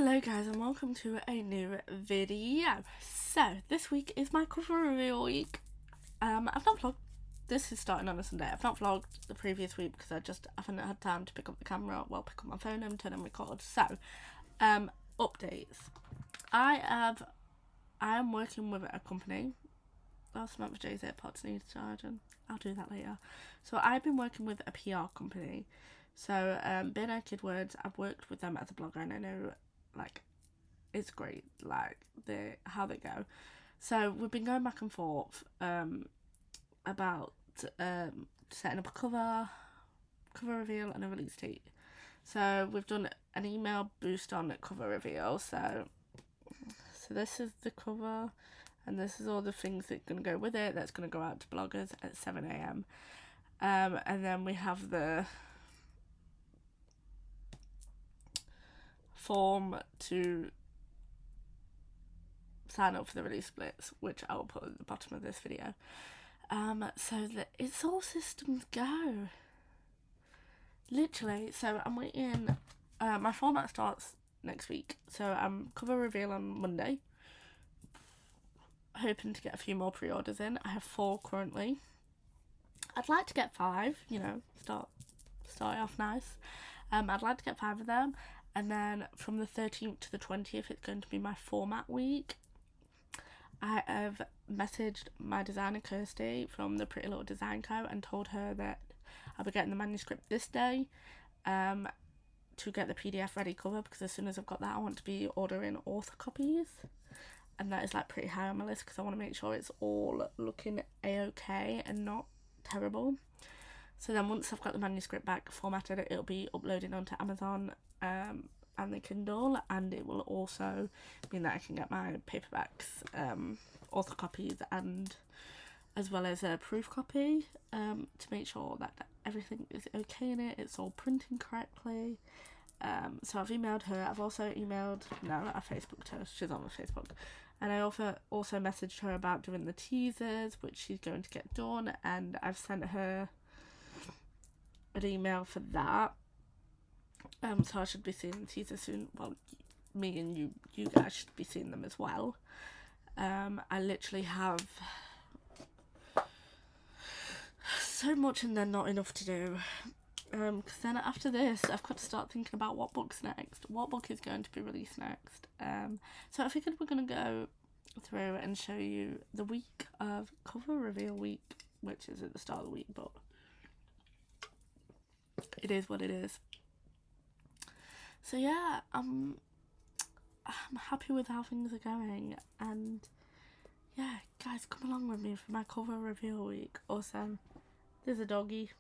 Hello guys and welcome to a new video. So this week is my cover reveal week. I've not vlogged, this is starting on a Sunday. I've not vlogged the previous week because I haven't had time to pick up the camera, pick up my phone and turn and record. So, updates. I am working with a company. Oh, Samantha J's AirPods need charging. I'll do that later. So I've been working with a PR company. So, Bare Naked Words, I've worked with them as a blogger and I know, it's great, how they go. So we've been going back and forth, about, setting up a cover reveal and a release date. So we've done an email boost on cover reveal. So this is the cover and this is all the things that are going to go with it. That's going to go out to bloggers at 7 a.m. And then we have the form to sign up for the release splits, which I will put at the bottom of this video. So that it's all systems go. Literally, so I'm waiting. My format starts next week, so I'm cover reveal on Monday. Hoping to get a few more pre-orders in. I have 4 currently. I'd like to get 5. Start off nice. I'd like to get 5 of them. And then from the 13th to the 20th, it's going to be my format week. I have messaged my designer, Kirsty, from the Pretty Little Design Co. and told her that I'll be getting the manuscript this day to get the PDF ready cover, because as soon as I've got that, I want to be ordering author copies. And that is pretty high on my list because I want to make sure it's all looking a-okay and not terrible. So then once I've got the manuscript back formatted, it'll be uploading onto Amazon and the Kindle, and it will also mean that I can get my paperbacks, author copies, and as well as a proof copy to make sure that everything is okay in it, it's all printing correctly. So I've emailed her. I've also emailed, I Facebooked her, she's on my Facebook, and I also messaged her about doing the teasers, which she's going to get done, and I've sent her an email for that. So I should be seeing the teaser soon. Well, me and you guys should be seeing them as well. I literally have so much and then not enough to do. Because then after this, I've got to start thinking about what book's next. What book is going to be released next. So I figured we're going to go through and show you the week of cover reveal week, which is at the start of the week, but it is what it is. So yeah, I'm happy with how things are going, and yeah, guys, come along with me for my cover reveal week. Also, there's a doggy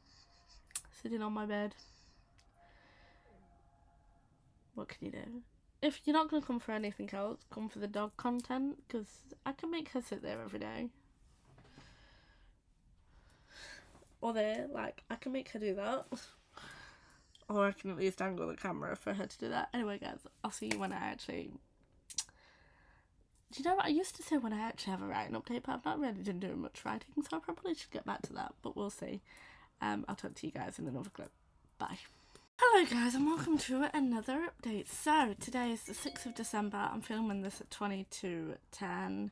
sitting on my bed. What can you do? If you're not going to come for anything else, come for the dog content, because I can make her sit there every day. Or there, I can make her do that. Or I can at least angle the camera for her to do that. Anyway, guys, I'll see you when I actually... Do you know what? I used to say when I actually have a writing update, but I've not really been doing much writing, so I probably should get back to that, but we'll see. I'll talk to you guys in another clip. Bye. Hello guys and welcome to another update. So today is the 6th of December. I'm filming this at 22:10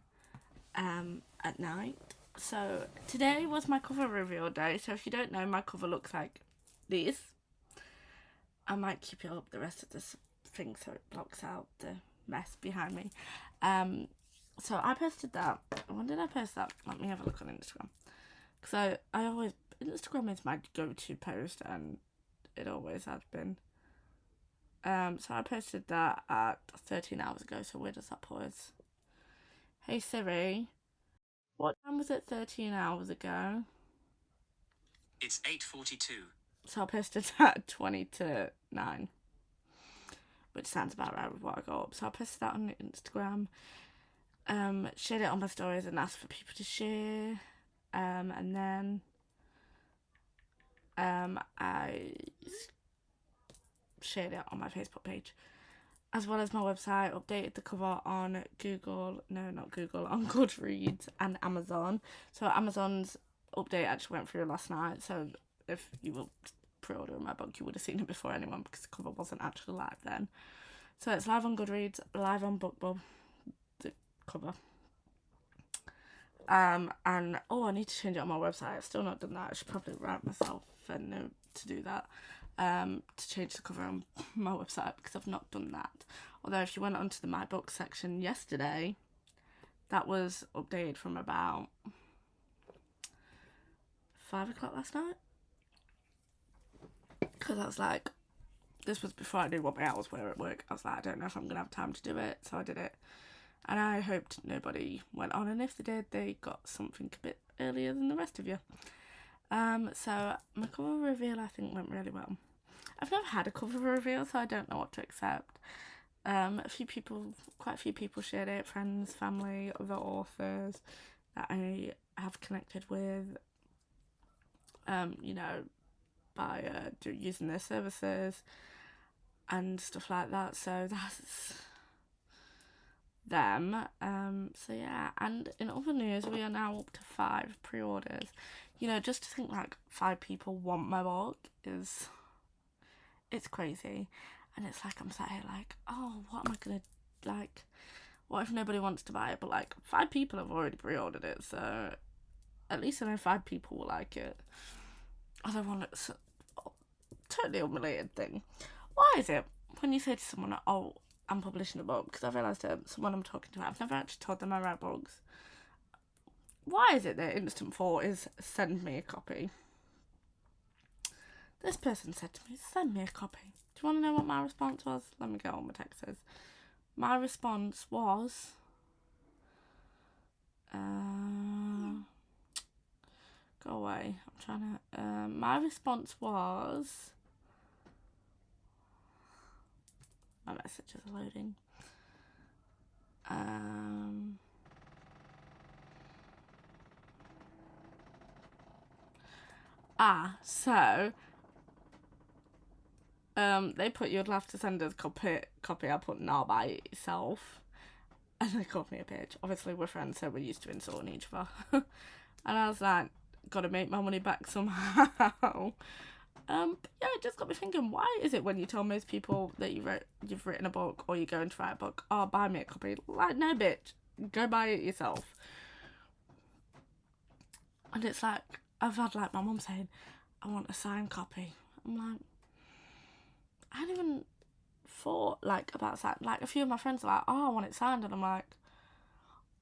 at night. So today was my cover reveal day. So if you don't know, my cover looks like this. I might keep it up the rest of this thing so it blocks out the mess behind me. So I posted that. When did I post that? Let me have a look on Instagram. Because I always... Instagram is my go-to post and it always has been. So I posted that at 13 hours ago. So where does that put us? Hey Siri. What time was it 13 hours ago? It's 8:42. So I posted that at 20 to 9, which sounds about right with what I got up. So I posted that on Instagram, shared it on my stories and asked for people to share, and then I shared it on my Facebook page, as well as my website, updated the cover on on Goodreads and Amazon. So Amazon's update actually went through last night, so if you were pre-ordering my book, you would have seen it before anyone because the cover wasn't actually live then. So it's live on Goodreads, live on BookBub, the cover. And I need to change it on my website. I've still not done that. I should probably write myself a note to do that. To change the cover on my website, because I've not done that. Although if you went onto the My Book section yesterday, that was updated from about 5 o'clock last night. Because I was like, this was before I knew what my hours were at work. I was like, I don't know if I'm going to have time to do it. So I did it. And I hoped nobody went on. And if they did, they got something a bit earlier than the rest of you. So my cover reveal, I think, went really well. I've never had a cover reveal, so I don't know what to expect. Quite a few people shared it, friends, family, other authors that I have connected with, by using their services and stuff like that. So that's them. So yeah, and in other news, we are now up to 5 pre-orders. Just to think like 5 people want my book it's crazy. And it's like, I'm sat here like, oh, what am I gonna, like, what if nobody wants to buy it? But like, 5 people have already pre-ordered it, so at least I know 5 people will like it. Other one, it's a totally unrelated thing. Why is it when you say to someone, oh, I'm publishing a book, because I realised someone I'm talking to, I've never actually told them I write books. Why is it their instant thought is send me a copy? This person said to me, send me a copy. Do you want to know what my response was? Let me get on my texts. My response was, go away. I'm trying to. My response was, my messages are loading. So they put you'd have to send us copy. I put nah by it yourself. And they called me a bitch. Obviously we're friends, so we're used to insulting each other. And I was like, gotta make my money back somehow. Yeah, it just got me thinking, why is it when you tell most people that you've written a book or you're going to write a book, oh, buy me a copy? Like, no, bitch, go buy it yourself. And it's like, I've had like my mum saying, I want a signed copy. I'm like, I hadn't even thought like about that. Like, a few of my friends are like, oh, I want it signed, and I'm like,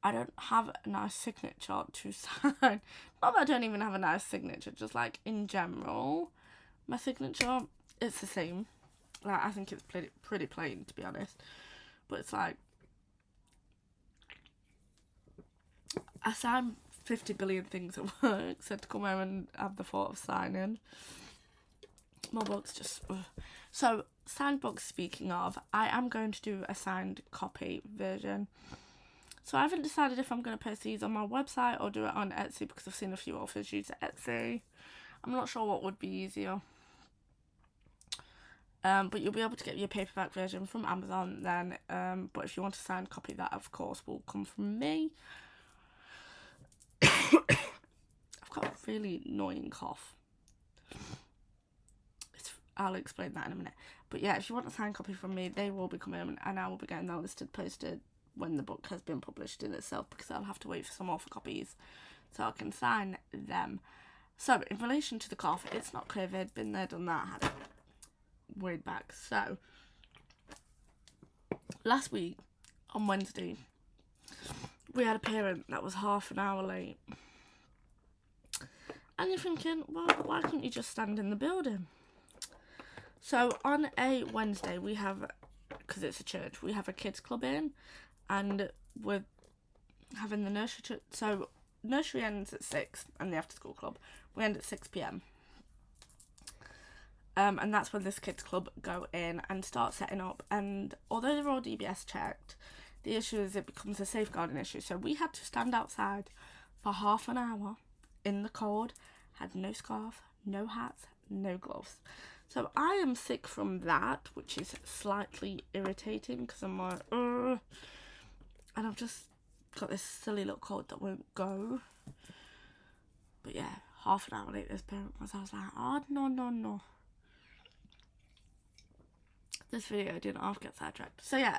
I don't have a nice signature to sign. Not that I don't even have a nice signature, just like in general, my signature, it's the same. Like, I think it's pretty plain, to be honest. But it's like, I sign 50 billion things at work, so to come home and have the thought of signing, my book's just... Ugh. So, signed books, speaking of, I am going to do a signed copy version. So I haven't decided if I'm going to post these on my website or do it on Etsy, because I've seen a few authors use Etsy. I'm not sure what would be easier. But you'll be able to get your paperback version from Amazon then. But if you want a signed copy, that of course will come from me. I've got a really annoying cough. I'll explain that in a minute. But yeah, if you want a signed copy from me, they will be coming, and I will be getting that posted when the book has been published in itself, because I'll have to wait for some author copies so I can sign them. So, in relation to the cough, it's not COVID, been there, done that, had it way back. So, last week, on Wednesday, we had a parent that was half an hour late. And you're thinking, well, why couldn't you just stand in the building? So, on a Wednesday, we have, because it's a church, we have a kids club in, and we're having the nursery. So, nursery ends at 6, and the after school club, we end at 6 p.m. And that's when this kids club go in and start setting up. And although they're all DBS checked, the issue is it becomes a safeguarding issue. So we had to stand outside for half an hour in the cold, had no scarf, no hats, no gloves. So I am sick from that, which is slightly irritating, because I'm like, ugh. And I've just got this silly little cold that won't go. But yeah, half an hour late this parent was. I was like, oh, no. this video didn't half get sidetracked. So yeah,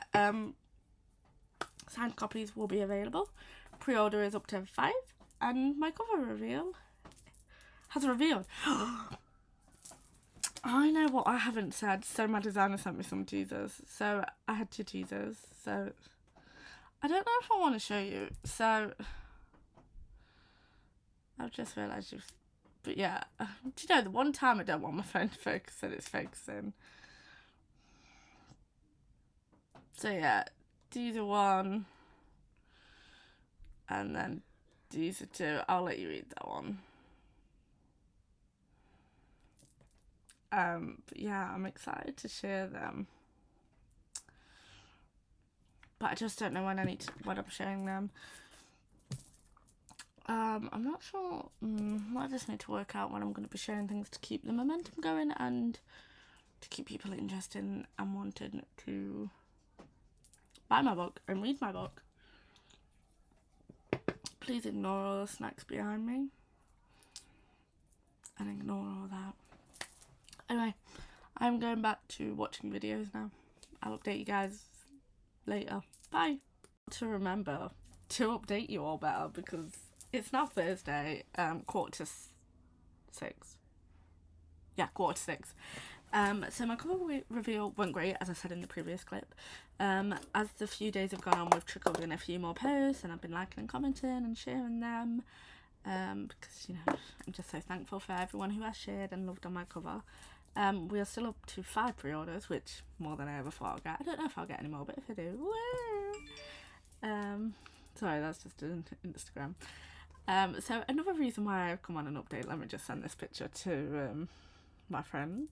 signed copies will be available. Pre-order is up to 5, and my cover reveal has revealed. I know what I haven't said. So my designer sent me some teasers. So I had 2 teasers. So I don't know if I want to show you. So I've just realised you've... But yeah, do you know, the one time I don't want my phone to focus and it's focusing. So yeah, teaser 1. And then teaser 2. I'll let you read that one. But yeah, I'm excited to share them. But I just don't know when I'm sharing them. I'm not sure. I just need to work out when I'm going to be sharing things to keep the momentum going and to keep people interested and wanting to buy my book and read my book. Please ignore all the snacks behind me. And ignore all that. Anyway, I'm going back to watching videos now. I'll update you guys later. Bye. To remember to update you all better because it's now Thursday, 5:45. Yeah, 5:45. So my cover reveal went great, as I said in the previous clip. As the few days have gone on, we've trickled in a few more posts, and I've been liking and commenting and sharing them. Because, you know, I'm just so thankful for everyone who has shared and loved on my cover. We are still up to 5 pre-orders, which more than I ever thought I'd get. I don't know if I'll get any more, but if I do, woo! Sorry, that's just an Instagram. So another reason why I've come on an update, let me just send this picture to my friend.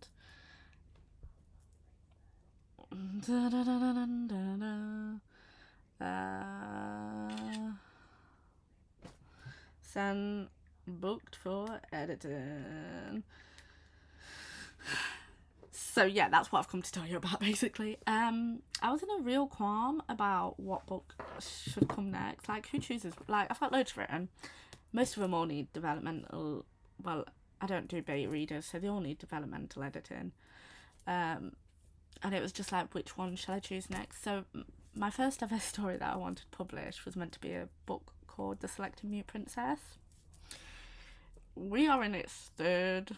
Send booked for editing. So yeah, that's what I've come to tell you about basically. I was in a real qualm about what book should come next. Like, who chooses? Like, I've got loads written. Most of them all need developmental. Well, I don't do beta readers, so they all need developmental editing. And it was just like, which one shall I choose next? So my first ever story that I wanted published was meant to be a book called The Selected Mute Princess. We are in its third.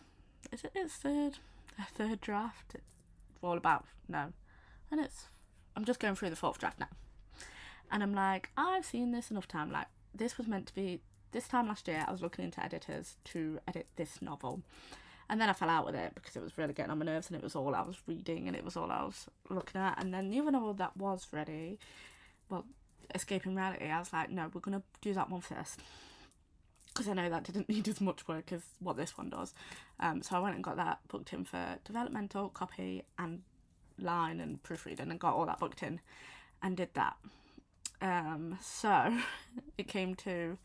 Is it its third? A third draft. It's all about no, and I'm just going through the 4th draft now, and I'm like, I've seen this enough time. Like, this was meant to be this time last year. I was looking into editors to edit this novel, and then I fell out with it because it was really getting on my nerves, and it was all I was reading, and it was all I was looking at. And then the other novel that was ready, well, Escaping Reality, I was like, no, we're gonna do that one first, because I know that didn't need as much work as what this one does. So I went and got that booked in for developmental, copy, and line and proofreading, and got all that booked in and did that. So it came to,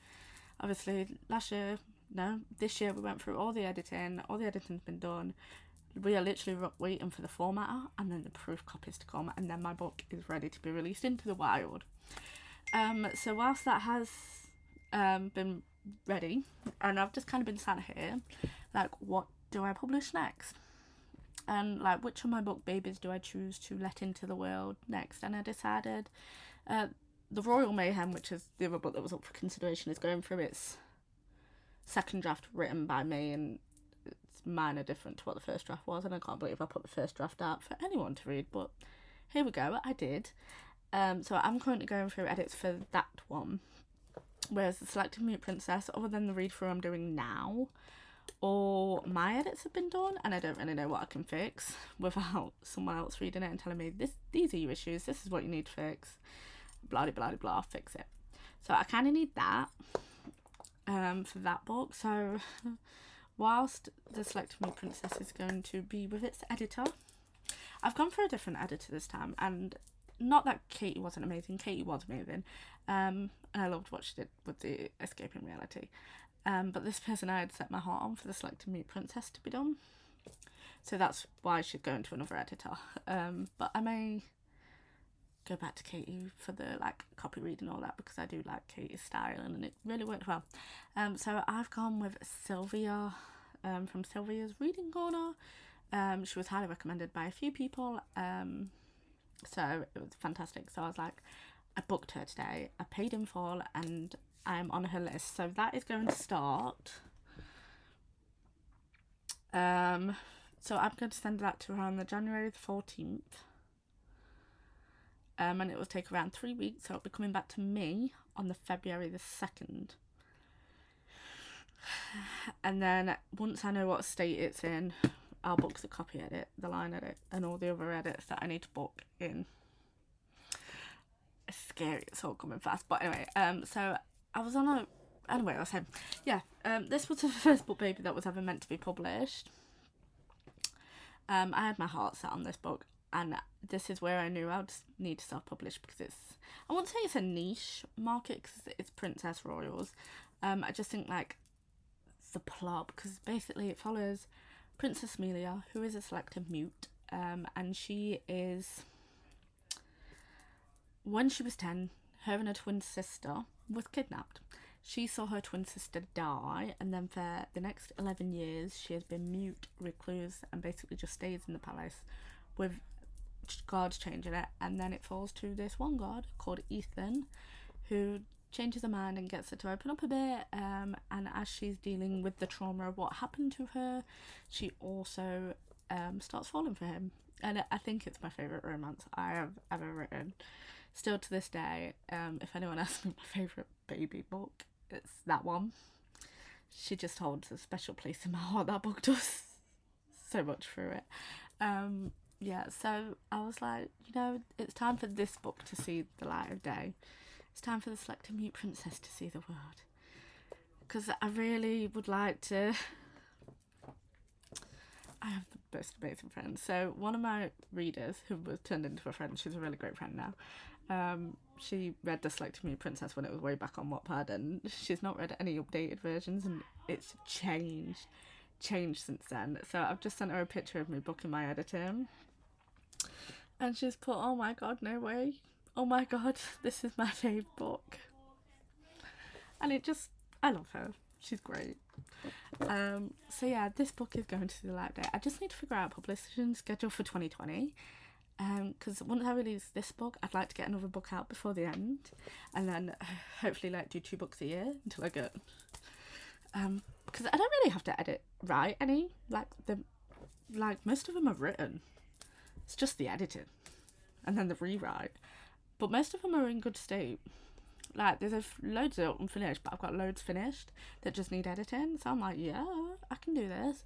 obviously, this year we went through all the editing. All the editing's been done. We are literally waiting for the formatter and then the proof copies to come, and then my book is ready to be released into the wild. So whilst that has been ready, and I've just kind of been sat here like, what do I publish next, and like, which of my book babies do I choose to let into the world next? And I decided The Royal Mayhem, which is the other book that was up for consideration, is going through its 2nd draft written by me, and it's minor different to what the 1st draft was, and I can't believe I put the 1st draft out for anyone to read, but here we go, I did. So I'm currently going through edits for that one. Whereas The Selected Mute Princess, other than the read through I'm doing now, all my edits have been done, and I don't really know what I can fix without someone else reading it and telling me, these are your issues, this is what you need to fix, blah blah blah blah, fix it. So I kind of need that for that book. So whilst The Selected Mute Princess is going to be with its editor, I've gone for a different editor this time, and not that Katie wasn't amazing. Katie was amazing, and I loved what she did with the Escaping Reality. But this person I had set my heart on for The Selected Mute Princess to be done, so that's why she's going to another editor. But I may go back to Katie for the copy read and all that, because I do like Katie's style and it really worked well. So I've gone with Sylvia from Sylvia's Reading Corner. She was highly recommended by a few people, so it was fantastic. So I was like, I booked her today, I paid in full, and I'm on her list. So that is going to start. So I'm going to send that to her on the January the 14th. And it will take around 3 weeks, so it'll be coming back to me on the February the 2nd. And then once I know what state it's in, I'll book the copy edit, the line edit, and all the other edits that I need to book in. It's scary, it's all coming fast. But anyway, so I was on a... Anyway, I was saying, yeah, this was the first book baby that was ever meant to be published. I had my heart set on this book, and this is where I knew I would need to self-publish, because it's... I wouldn't say it's a niche market, because it's Princess Royals. I just think, like, the plot, because basically it follows Princess Amelia, who is a selective mute, and she is... When she was 10, her and her twin sister was kidnapped. She saw her twin sister die, and then for the next 11 years she has been mute, recluse, and basically just stays in the palace with guards changing it. And then it falls to this one guard called Ethan, who changes her mind and gets her to open up a bit, and as she's dealing with the trauma of what happened to her, she also starts falling for him. And I think it's my favourite romance I have ever written. Still to this day, if anyone asks me my favourite baby book, it's that one. She just holds a special place in my heart. That book does so much through it. Yeah, so I was like, you know, it's time for this book to see the light of day. It's time for the Selective Mute Princess to see the world. Because I really would like to... I have the most amazing friends. So one of my readers, who was turned into a friend, she's a really great friend now. She read the Selective Mute Princess when it was way back on Wattpad, and she's not read any updated versions, and it's changed since then. So I've just sent her a picture of me booking my editing, and she's put, oh my god, no way, oh my god, this is my fave book. And it just, I love her, she's great. So yeah, this book is going to see the light of day. I just need to figure out a publishing schedule for 2020, because once I release this book, I'd like to get another book out before the end, and then hopefully like do 2 books a year until I get because I don't really have to write any, like most of them are written. It's just the editing and then the rewrite, but most of them are in good state. Like, there's loads of unfinished, but I've got loads finished that just need editing. So I'm like, yeah, I can do this.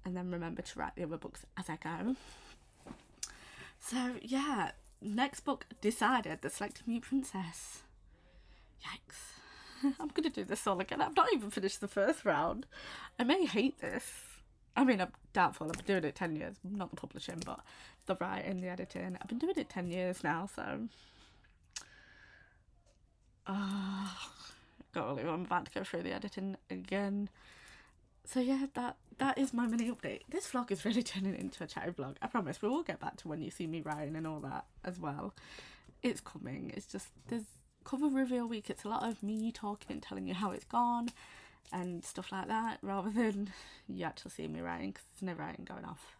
And then remember to write the other books as I go. So, yeah, next book decided, The Selective Mute Princess. Yikes. I'm going to do this all again. I've not even finished the first round. I may hate this. I mean, I'm doubtful. I've been doing it 10 years. Not the publishing, but the writing, the editing. I've been doing it 10 years now, so... Oh, can't believe I'm about to go through the editing again. So yeah, that is my mini update. This vlog is really turning into a chatty vlog. I promise we will get back to when you see me writing and all that as well. It's coming. It's just, there's cover reveal week. It's a lot of me talking and telling you how it's gone and stuff like that, rather than you actually see me writing, because there's no writing going off.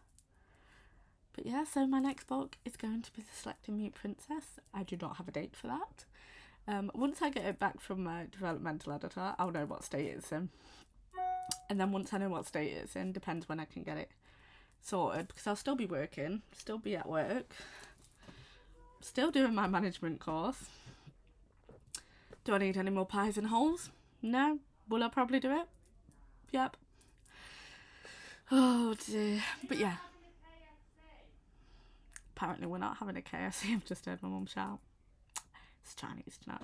But yeah, so my next book is going to be The Selective Mute Princess. I do not have a date for that. Once I get it back from my developmental editor, I'll know what state it's in. And then once I know what state it's in, depends when I can get it sorted, because I'll still be working, still be at work, still doing my management course. Do I need any more pies and holes? No. Will I probably do it? Yep. Oh dear. But yeah. Apparently we're not having a KFC. I've just heard my mum shout. It's Chinese tonight.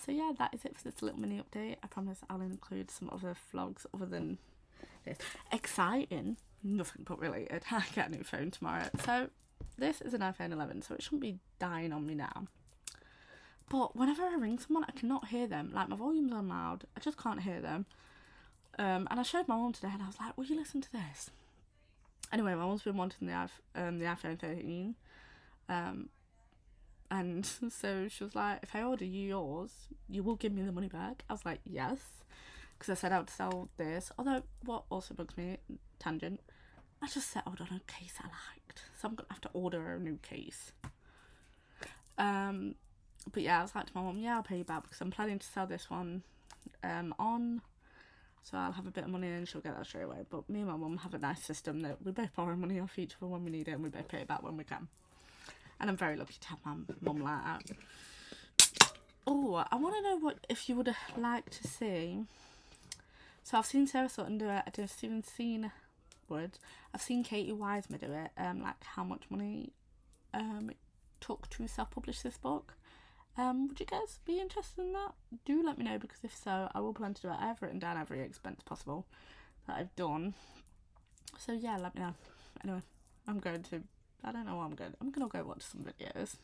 So yeah, that is it for this little mini update. I promise I'll include some other vlogs other than this. Exciting, nothing but related. I get a new phone tomorrow. So this is an iPhone 11, so it shouldn't be dying on me now. But whenever I ring someone, I cannot hear them. Like, my volume's on loud, I just can't hear them. And I showed my mum today, and I was like, will you listen to this? Anyway, my mum's been wanting the iPhone 13. And so she was like, if I order you yours, you will give me the money back. I was like, yes, because I said I would sell this. Although, what also bugs me, tangent, I just settled on a case I liked, so I'm gonna have to order a new case. But yeah, I was like to my mum, yeah, I'll pay you back because I'm planning to sell this one on, so I'll have a bit of money and she'll get that straight away. But me and my mum have a nice system that we both borrow money off each other when we need it and we both pay it back when we can. And I'm very lucky to have my mum like that. Oh, I want to know what if you would like to see. So I've seen Sarah Sutton do it. I've seen Katie Wiseman do it. Like how much money it took to self-publish this book. Would you guys be interested in that? Do let me know, because if so, I will plan to do it. I have written down every expense possible that I've done. So yeah, let me know. Anyway, I don't know what I'm going to go watch some videos.